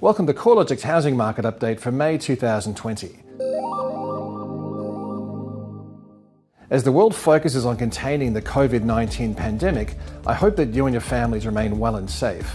Welcome to CoreLogic's housing market update for May 2020. As the world focuses on containing the COVID-19 pandemic, I hope that you and your families remain well and safe.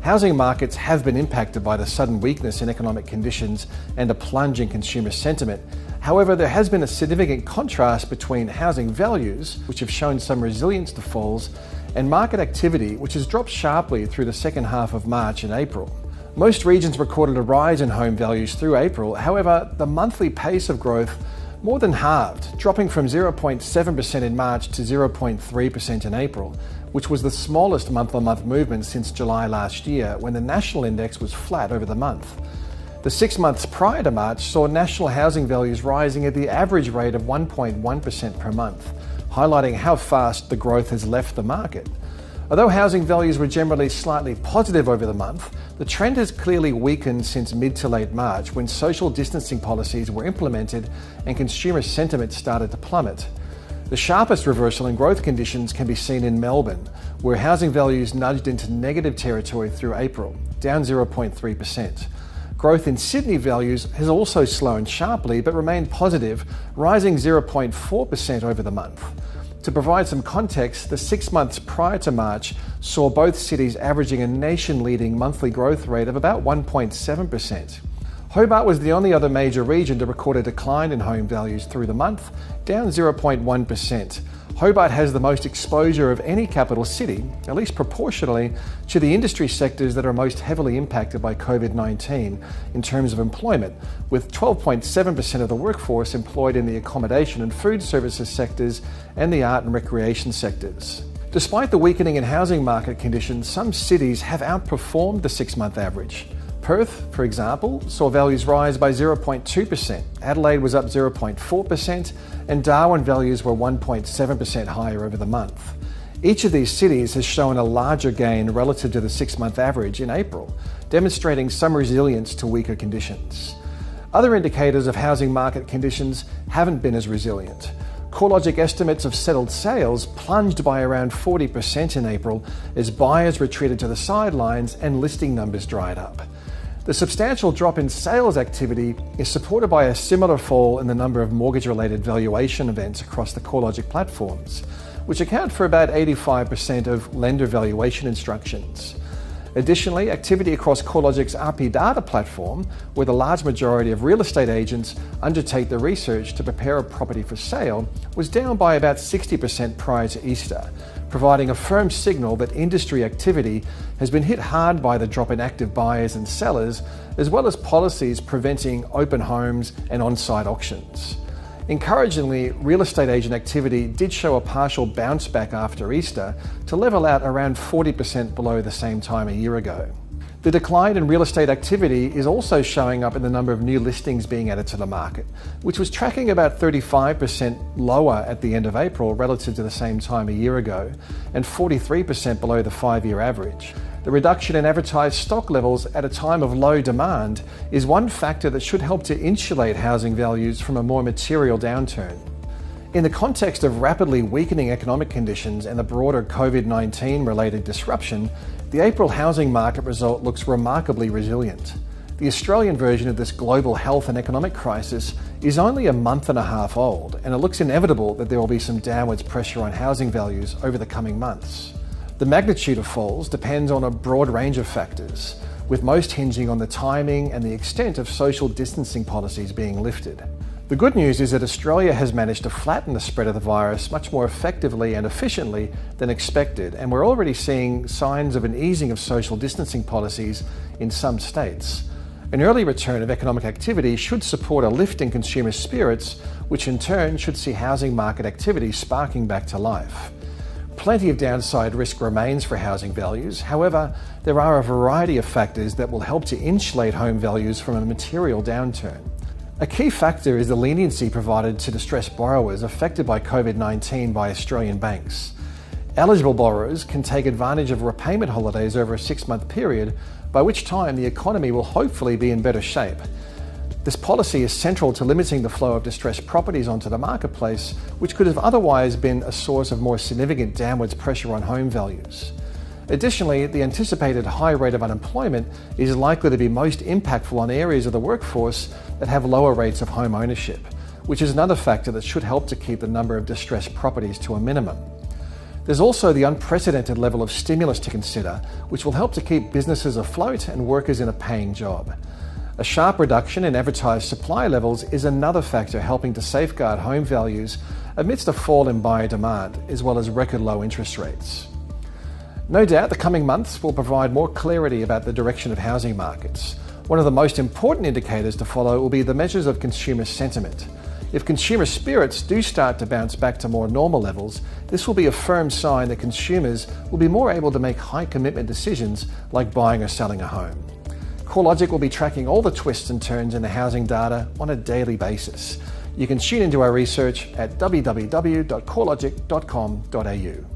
Housing markets have been impacted by the sudden weakness in economic conditions and a plunge in consumer sentiment. However, there has been a significant contrast between housing values, which have shown some resilience to falls, and market activity, which has dropped sharply through the second half of March and April. Most regions recorded a rise in home values through April. However, the monthly pace of growth more than halved, dropping from 0.7% in March to 0.3% in April, which was the smallest month-on-month movement since July last year, when the national index was flat over the month. The 6 months prior to March saw national housing values rising at the average rate of 1.1% per month, highlighting how fast the growth has left the market. Although housing values were generally slightly positive over the month, the trend has clearly weakened since mid to late March, when social distancing policies were implemented and consumer sentiment started to plummet. The sharpest reversal in growth conditions can be seen in Melbourne, where housing values nudged into negative territory through April, down 0.3%. Growth in Sydney values has also slowed sharply but remained positive, rising 0.4% over the month. To provide some context, the 6 months prior to March saw both cities averaging a nation-leading monthly growth rate of about 1.7%. Hobart was the only other major region to record a decline in home values through the month, down 0.1%. Hobart has the most exposure of any capital city, at least proportionally, to the industry sectors that are most heavily impacted by COVID-19 in terms of employment, with 12.7% of the workforce employed in the accommodation and food services sectors and the art and recreation sectors. Despite the weakening in housing market conditions, some cities have outperformed the 6-month average. Perth, for example, saw values rise by 0.2%, Adelaide was up 0.4%, and Darwin values were 1.7% higher over the month. Each of these cities has shown a larger gain relative to the 6-month average in April, demonstrating some resilience to weaker conditions. Other indicators of housing market conditions haven't been as resilient. CoreLogic estimates of settled sales plunged by around 40% in April as buyers retreated to the sidelines and listing numbers dried up. The substantial drop in sales activity is supported by a similar fall in the number of mortgage-related valuation events across the CoreLogic platforms, which account for about 85% of lender valuation instructions. Additionally, activity across CoreLogic's RP data platform, where the large majority of real estate agents undertake the research to prepare a property for sale, was down by about 60% prior to Easter, providing a firm signal that industry activity has been hit hard by the drop in active buyers and sellers, as well as policies preventing open homes and on-site auctions. Encouragingly, real estate agent activity did show a partial bounce back after Easter to level out around 40% below the same time a year ago. The decline in real estate activity is also showing up in the number of new listings being added to the market, which was tracking about 35% lower at the end of April relative to the same time a year ago, and 43% below the 5-year average. The reduction in advertised stock levels at a time of low demand is one factor that should help to insulate housing values from a more material downturn. In the context of rapidly weakening economic conditions and the broader COVID-19 related disruption, the April housing market result looks remarkably resilient. The Australian version of this global health and economic crisis is only a month and a half old, and it looks inevitable that there will be some downwards pressure on housing values over the coming months. The magnitude of falls depends on a broad range of factors, with most hinging on the timing and the extent of social distancing policies being lifted. The good news is that Australia has managed to flatten the spread of the virus much more effectively and efficiently than expected, and we're already seeing signs of an easing of social distancing policies in some states. An early return of economic activity should support a lift in consumer spirits, which in turn should see housing market activity sparking back to life. Plenty of downside risk remains for housing values. However, there are a variety of factors that will help to insulate home values from a material downturn. A key factor is the leniency provided to distressed borrowers affected by COVID-19 by Australian banks. Eligible borrowers can take advantage of repayment holidays over a 6-month period, by which time the economy will hopefully be in better shape. This policy is central to limiting the flow of distressed properties onto the marketplace, which could have otherwise been a source of more significant downwards pressure on home values. Additionally, the anticipated high rate of unemployment is likely to be most impactful on areas of the workforce that have lower rates of home ownership, which is another factor that should help to keep the number of distressed properties to a minimum. There's also the unprecedented level of stimulus to consider, which will help to keep businesses afloat and workers in a paying job. A sharp reduction in advertised supply levels is another factor helping to safeguard home values amidst a fall in buyer demand, as well as record low interest rates. No doubt the coming months will provide more clarity about the direction of housing markets. One of the most important indicators to follow will be the measures of consumer sentiment. If consumer spirits do start to bounce back to more normal levels, this will be a firm sign that consumers will be more able to make high commitment decisions like buying or selling a home. CoreLogic will be tracking all the twists and turns in the housing data on a daily basis. You can tune into our research at www.corelogic.com.au.